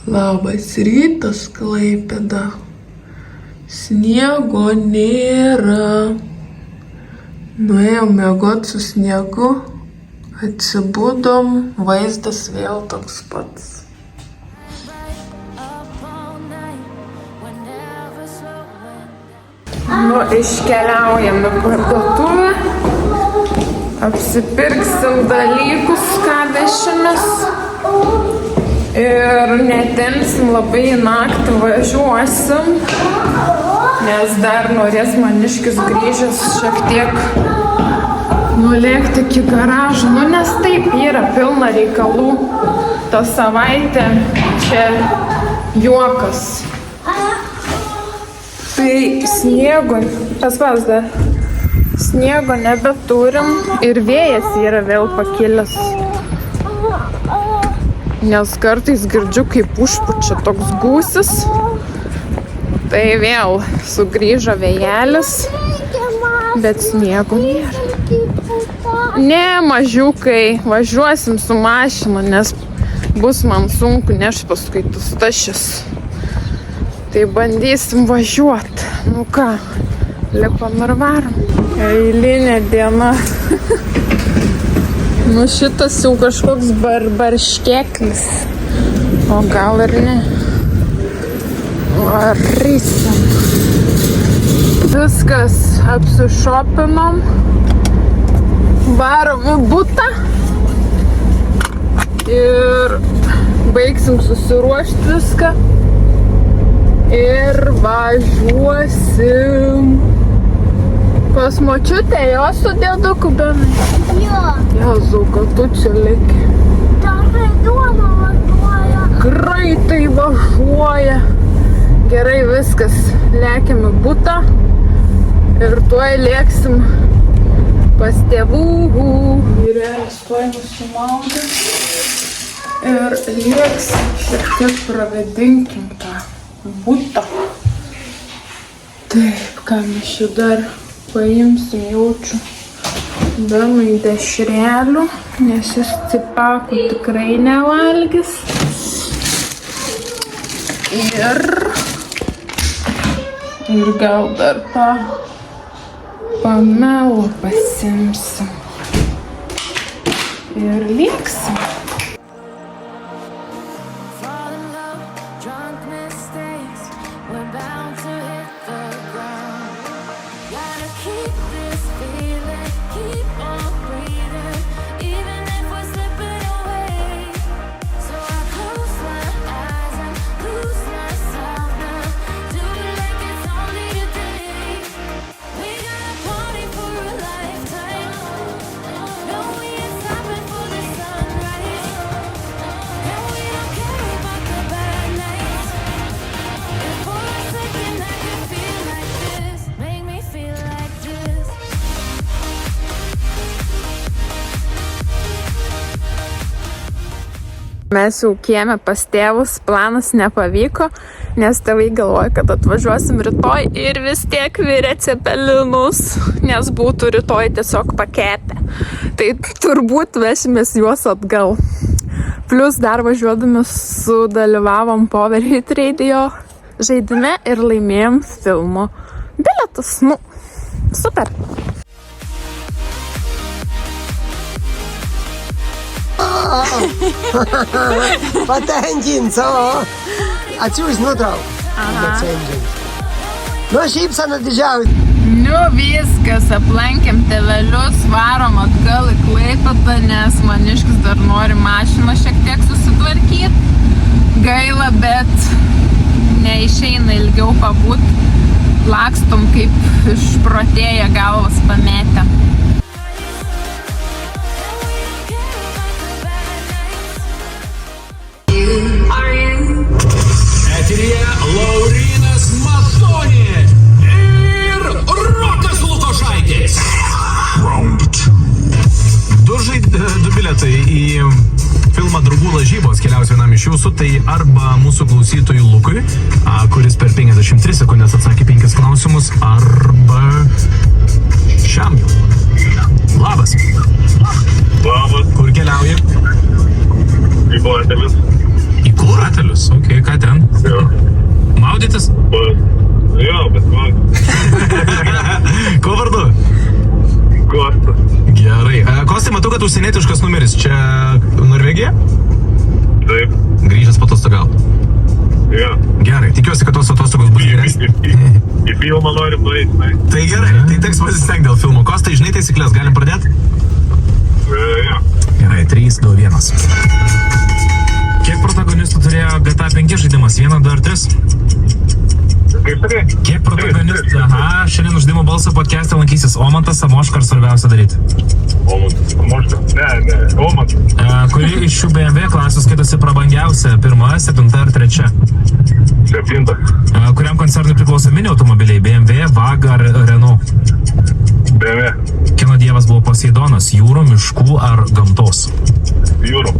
Labas rytas, Klaipėda. Sniego nėra. Nuėjom miegot su sniegu, atsibudom, vaizdas vėl toks pats. Iškeliaujam į parduotuvę, apsipirksim dalykus, ką dešimės ir netemsim labai į naktį važiuosim, nes dar norės maniškis grįžęs šiek tiek nulėkti iki garažo, nes taip yra pilna reikalų, tą savaitę čia juokas. Tai sniego, sniego nebeturim ir vėjas yra vėl pakilęs. Nes kartais girdžiu, kaip užpučia toks gūsis. Tai vėl sugrįžo vėjelis, bet sniego nėra. Ne, mažiukai, važiuosim su mašinu, nes bus man sunku nešti paskui tas tašis. Tai bandysim važiuoti. Nu ką, lipam ir varom. Eilinė diena. Nu šitas jau kažkoks barškėklis. O gal ir ne. Varysim. Viskas apsišopinom. Varom į butą. Ir baigsim susiruošti viską. Ir važiuosim pas močiutę, jos su dėduku benai. Jo. Jėzau, kad tu čia liki. Dažnai duona važiuoja. Greitai važiuoja. Gerai, viskas. Lėkim į butą. Ir tuoj lėksim pas tėvų. Vyrelis tuoj nusimaudė. Ir lėksim, šiek tiek pravedinkim tą butą. Taip, ką mes čia dar paimsim, jaučiu benui dešrelių, nes jis cipakų tikrai nevalgys. Ir gal dar pamelą pasimsim. Ir lėksim. Mes jau kieme pas tėvus, planas nepavyko, nes tėvai galvoja, kad atvažiuosim rytoj ir vis tiek virė cepelinus, nes būtų rytoj tiesiog paketę. Tai turbūt vešimės juos atgal. Plus dar važiuodami sudalyvavom Power Hit Radio žaidime ir laimėjom filmo bilietus. Nu, super! Patenkinti, o? Atsiūs nutrauk. Nu, šypsana didžiausia. Nu, viskas, aplankėm tėvelius, varom atgal į Klaipėdą, nes maniškis dar nori mašiną šiek tiek susitvarkyti. Gaila, bet neišeina ilgiau pabūt. Lakstom kaip išprotėję galvas pametę. Eteryje Laurynas Matonė ir Rokas Lukošaitis. Du bilietai į filmą Draugų lažybos keliaus vienam iš jūsų, tai arba mūsų klausytojui Lukui, kuris per 53 sekundės atsakė 5 klausimus, arba šiam jau. Labas. Labas. Kur keliauji? Į Platelius. Į Kur? Ratelius, okei, ką ten? Jo. Maudytis? Jo, bet man. Ko vardu? Kostas. Gerai. Kostai, matau, kad užsienietiškas numeris. Čia Norvegija? Taip. Grįžęs patostogau. Jo. Gerai, tikiuosi, kad tos atostogos bus geresnės. Į filmą norim nueiti, ne? Tai gerai, tai teks pasistengti dėl filmo. Kostai, žinai taisyklės, galim pradėti? Jo. Gerai, 3, 2, 1. Kiek protagonistų turėjo GTA 5 žaidimas? 1, 2 ar 3? Kaip sakai? Kiek protagonistų? Aha, šiandien uždimo balso podcast'e lankysis Omantas, Samoška ar svarbiausia daryti? Samoška. Ne, Omantas. Kuri iš šių BMW klasių skaitosi prabangiausia? 1, 7 ar 3? 7. Kuriam koncernui priklauso mini automobiliai? BMW, VAG ar Renault? BMW. Kino dievas buvo Poseidonas? Jūrų, miškų ar gamtos? Jūrų.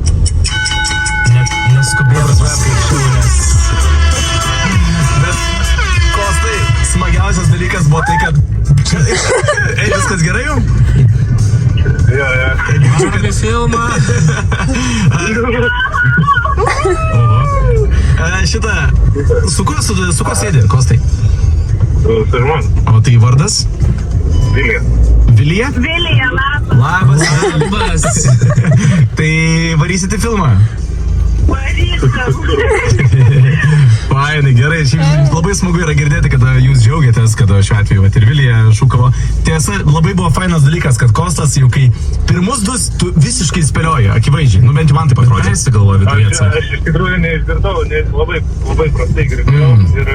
Net neskubėtas paskaičiau, nes... Bet, Kostai, smagiausias dalykas buvo tai, kad... Ei, viskas gerai jum? Jo. Žiūrėk apie filmą. Šitą... Su kuo sėdi, Kostai? Su žmona. O tai vardas? Vilija. Vilija? Vilija, labas. Labas. Tai varysit į filmą? Fainai, gerai, šiaip labai smagu yra girdėti, kad jūs džiaugiatės, kad šiuo atveju ir Vilija šūkavo. Tiesa, labai buvo fainas dalykas, kad Kostas jau kai pirmus dus tu visiškai spėlioji, akivaizdžiai, nu bent jau man taip atrodė. Persigalvoja viduje. Aš iš tikrųjų neišgirdau, nes labai prastai girdėjau ir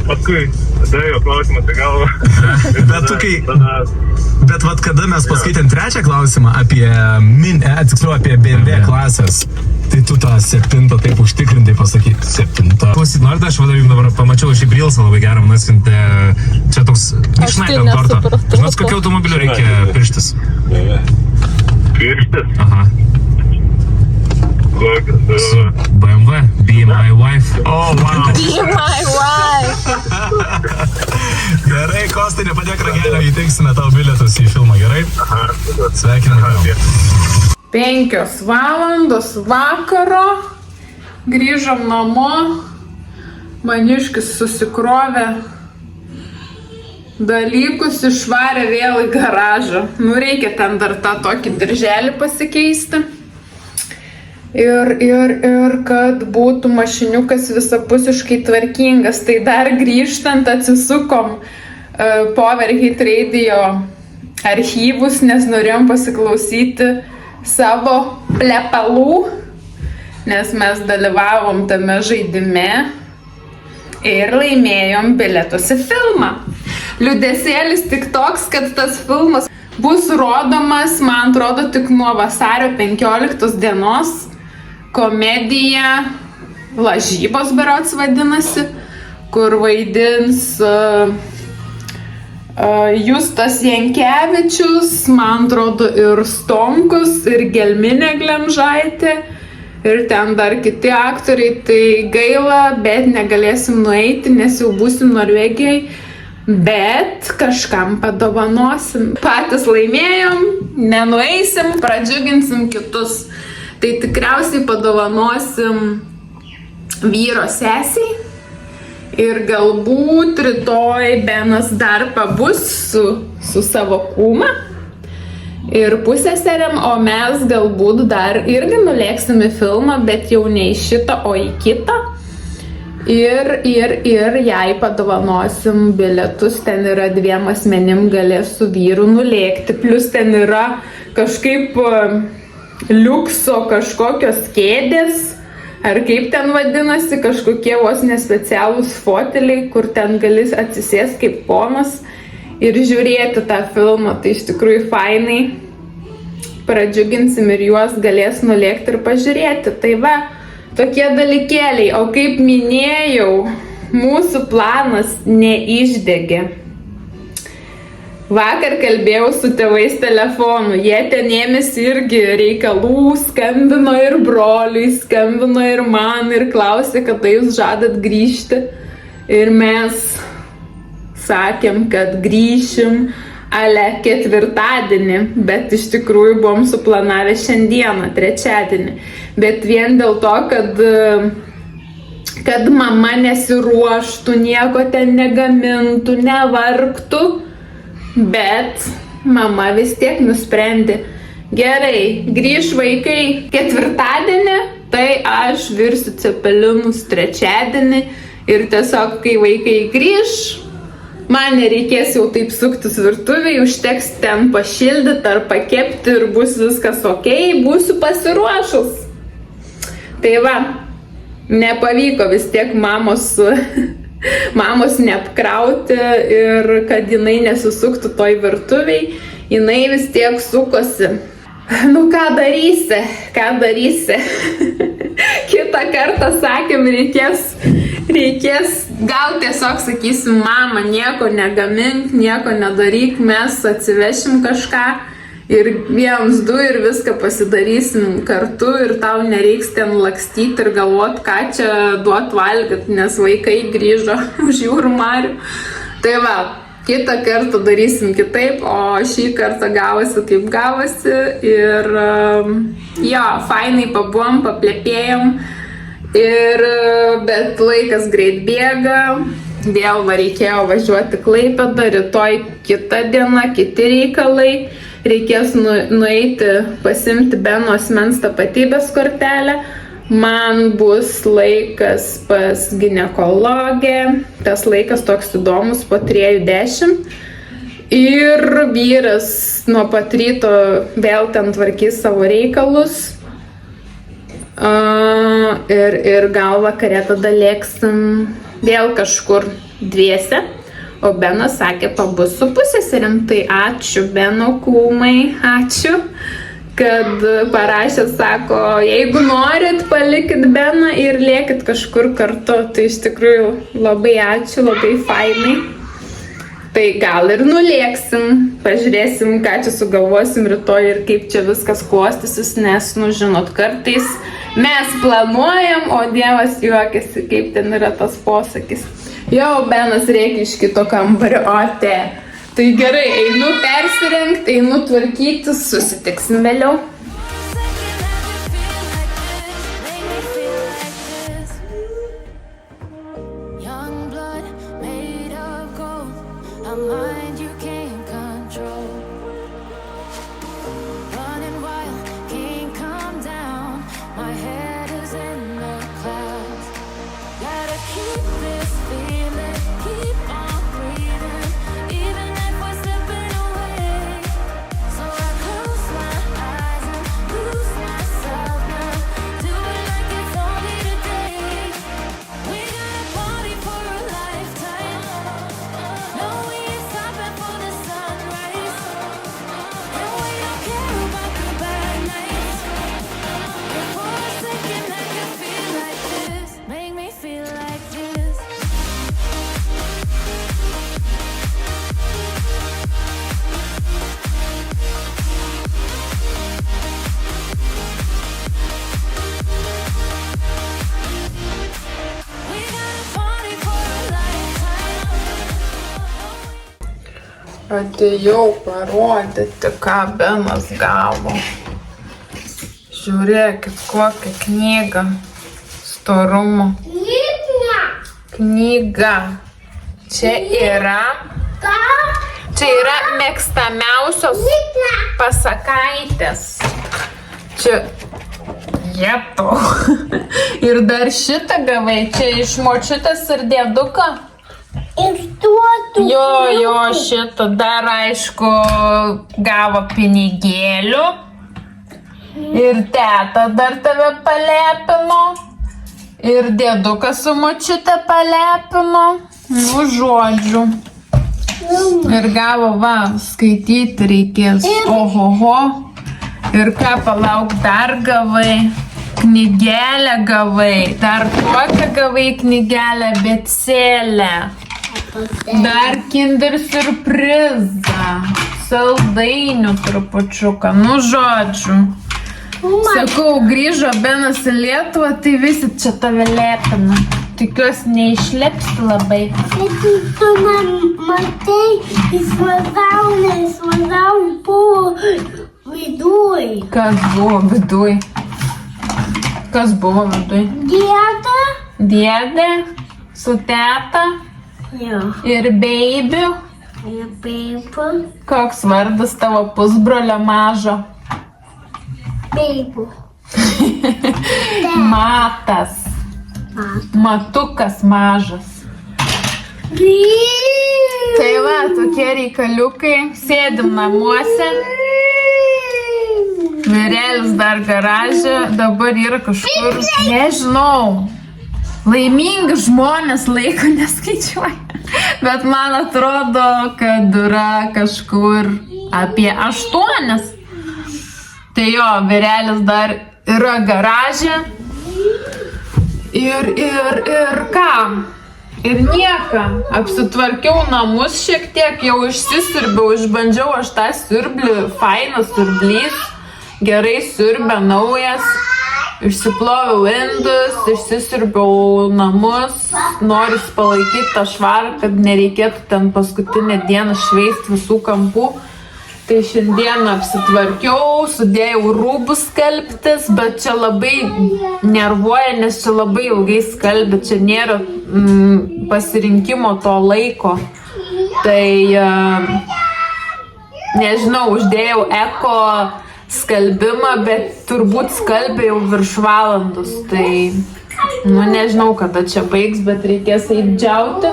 paskui davėjo klausimas į galvą. Bet tu kai... Bet vat kada mes paskaitėm trečią klausimą apie apie BMW klasės, tai tu tą 7 taip užtikrintai pasakai. 7. Klausyt, nors aš jums dabar pamačiau šį Reelsą labai gerą, man atsiuntė čia toks išnaikant tortą. Žinot, kokio automobilio reikia pirštis? Pirštis? Aha. BMW, Be My Wife. Oh, wow. Be my wife. Gerai, Kostai, nepadėk ragelio, įteiksime tau bilietus į filmą, gerai? Sveikiname. 5 valandos vakaro. Grįžom namo. Maniškis susikrovė dalykus, išvarė vėl į garažą. Nu, reikia ten dar tą tokį dirželį pasikeisti. Ir kad būtų mašiniukas visapusiškai tvarkingas. Tai dar grįžtant atsisukom Powerhit Radio archyvus, nes norėjom pasiklausyti savo plepalų, nes mes dalyvavom tame žaidime ir laimėjom bilietus į filmą. Liūdesėlis tik toks, kad tas filmas bus rodomas, man atrodo, tik nuo vasario 15 dienos. Komedija Lažybos berods vadinasi, kur vaidins Justas Jankevičius, man atrodo, ir Stomkus, ir Gelminė Glemžaitė, ir ten dar kiti aktoriai. Tai gaila, bet negalėsim nueiti, nes jau būsim Norvegijai, bet kažkam padovanosim. Patys laimėjom, nenueisim, pradžiuginsim kitus. Tai tikriausiai padovanosim vyro sesiai ir galbūt rytoj Benas dar pabus su savo kūma ir pusseserėm, o mes galbūt dar irgi nulėksim į filmą, bet jau ne į šitą, o į kitą. Ir jai padovanosim bilietus, ten yra 2 asmenim galės su vyru nulėkti, plus ten yra kažkaip liukso kažkokios kėdės, ar kaip ten vadinasi, kažkokie vos nespecialūs foteliai, kur ten gali atsisės kaip ponas ir žiūrėti tą filmą. Tai iš tikrųjų fainai, pradžiuginsim ir juos galės nulėkti ir pažiūrėti. Tai va, tokie dalykėliai. O kaip minėjau, mūsų planas neišdegė. Vakar kalbėjau su tėvais telefonu, jie ten ėmėsi irgi reikalų, skambino ir broliui, skambino ir man ir klausė, kada jūs žadat grįžti. Ir mes sakėm, kad grįšim ale ketvirtadienį, bet iš tikrųjų buvom suplanavę šiandieną, trečiadienį. Bet vien dėl to, kad mama nesiruoštų, nieko ten negamintų, nevargtų, bet mama vis tiek nusprendė, gerai, grįž vaikai ketvirtadienį, tai aš virsiu cepelinus trečiadienį ir tiesiog, kai vaikai grįž, man nereikės jau taip suktis virtuvėj, užteks ten pašildyti ar pakepti ir bus viskas ok, būsiu pasiruošus. Tai va, nepavyko vis tiek mamos neapkrauti ir kad jinai nesusuktų toj virtuviai, jinai vis tiek sukosi. Nu ką darysi? Kitą kartą sakėm, reikės, gal tiesiog sakysim, mama, nieko negamink, nieko nedaryk, mes atsivešim kažką ir 1, 2 ir viską pasidarysim kartu ir tau nereiks ten lakstyti ir galvot, ką čia duot valgyti, nes vaikai grįžo už jūrų marių. Tai va, kitą kartą darysim kitaip, o šį kartą gavosi kaip gavosi ir jo, fainai pabuvom, paplepėjom, bet laikas greit bėga, vėl reikėjo važiuoti Klaipėdą, rytoj kita diena, kiti reikalai. Reikės nueiti pasimti Beno asmens tapatybės kortelę. Man bus laikas pas ginekologę. Tas laikas toks įdomus po 3:10. Ir vyras nuo pat ryto vėl ten tvarkys savo reikalus. Ir gal vakare tada lėksim vėl kažkur dviese. O Benas sakė, pabus su pusseserim. Tai ačiū Beno kūmai, ačiū, kad parašėt, sako, jeigu norit, palikit Beną ir lėkit kažkur kartu. Tai iš tikrųjų labai ačiū, labai fainai. Tai gal ir nulėksim, pažiūrėsim, ką čia sugalvosim rytoj ir kaip čia viskas klostysis, nes, žinot, kartais mes planuojam, o Dievas juokiasi, kaip ten yra tas posakis. Jau Benas reikia iš kito kambario, o te. Tai gerai, einu persirengti, einu tvarkytis, susitiksim vėliau. Atėjau parodyti, ką Benas gavo. Žiūrėkit, kokią knygą storumo. Knyga. Čia yra mėgstamiausios pasakaitės. Čia jeto. Ir dar šitą gavai, čia iš močiutės ir dėduką. Jo, šitą dar aišku gavo pinigėlių ir teta dar tave palepino ir dėdukas su močiute palepino, žodžiu. Ir gavo, skaityti reikės, ohoho. Ir ką, palauk, dar gavai, knygelę gavai, dar kokią gavai knygelę, abėcėlę. Dar Kinder siurprizą, saldainių trupučiuką, žodžiu. Sakau, grįžo Benas į Lietuvą, tai visi čia tave lepina. Tikiuosi neišlips labai. Bet tu matai, jis važiavo po viduj. Kas buvo viduj? Kas buvo viduj? Dėda? Dėdė su teta Jo. ir beibiu. Ir Beibu. Koks vardas tavo pusbrolio mažo? Beibu. Matas. Matukas mažas. Tai va, tokie reikaliukai. Sėdim namuose. Vyrelis dar garaže. Dabar yra kažkur, nežinau. Laimingi žmonės laiko neskaičiuoja. Bet man atrodo, kad yra kažkur apie 8. Tai jo, vyrelis dar yra garaže. Ir ką? Ir nieko. Apsitvarkiau namus šiek tiek, jau išsisiurbiau, išbandžiau aš tą siurblį, fainas siurblys, gerai siurbia, naujas. Išsiploviau indus, išsisiurbiau namus, noris palaikyti tą švarą, kad nereikėtų ten paskutinę dieną šveisti visų kampų. Tai šiandien apsitvarkiau, sudėjau rūbus skalbtis, bet čia labai nervuoja, nes čia labai ilgai skalbia, čia nėra pasirinkimo to laiko. Tai nežinau, uždėjau eko skalbimą, bet turbūt skalbė jau virš valandos, tai nežinau, kada čia baigs, bet reikės eidžiauti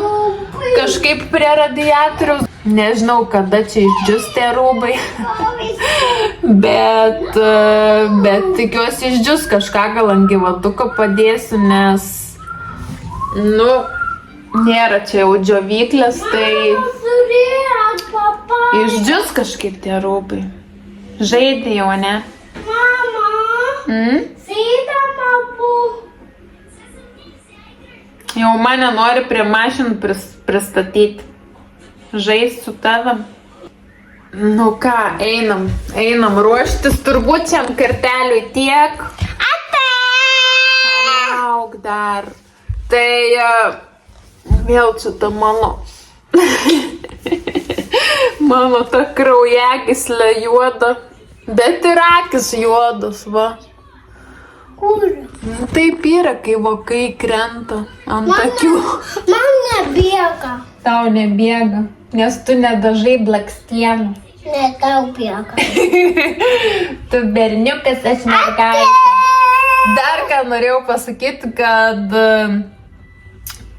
kažkaip prie radiatoriaus. Nežinau, kada čia išdžius tie rūbai, bet tikiuosi išdžius, kažką gal ant gyvatuko padėsiu, nes, nėra čia jau džiovyklės, tai išdžius kažkaip tie rūbai. Žaidė jau, ne? Mama, sėda papu. Jau mane nori prie mašinų pristatyti. Žais su tavim. Nu ką, einam ruoštis, turbūt šiam karteliui tiek. Lauk dar. Tai vėl čia ta mano ta kraujagyslė juoda, bet ir akis juodas, va. Kur? Taip yra, kai vokai krenta ant akių. Man nebėga. Tau nebėga, nes tu nedažai blakstienų. Ne, tau bėga. Tu berniukas, aš mergaitė. Dar ką norėjau pasakyti, kad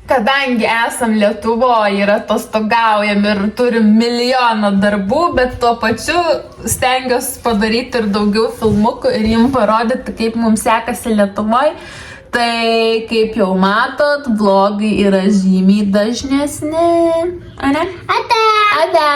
kadangi esam Lietuvoje ir atostogaujam ir turim milijoną darbų, bet tuo pačiu stengiuosi padaryti ir daugiau filmukų ir jums parodyti, kaip mums sekasi Lietuvoje. Tai kaip jau matot, vlogai yra žymiai dažnesni. Ane? Ate. Ate.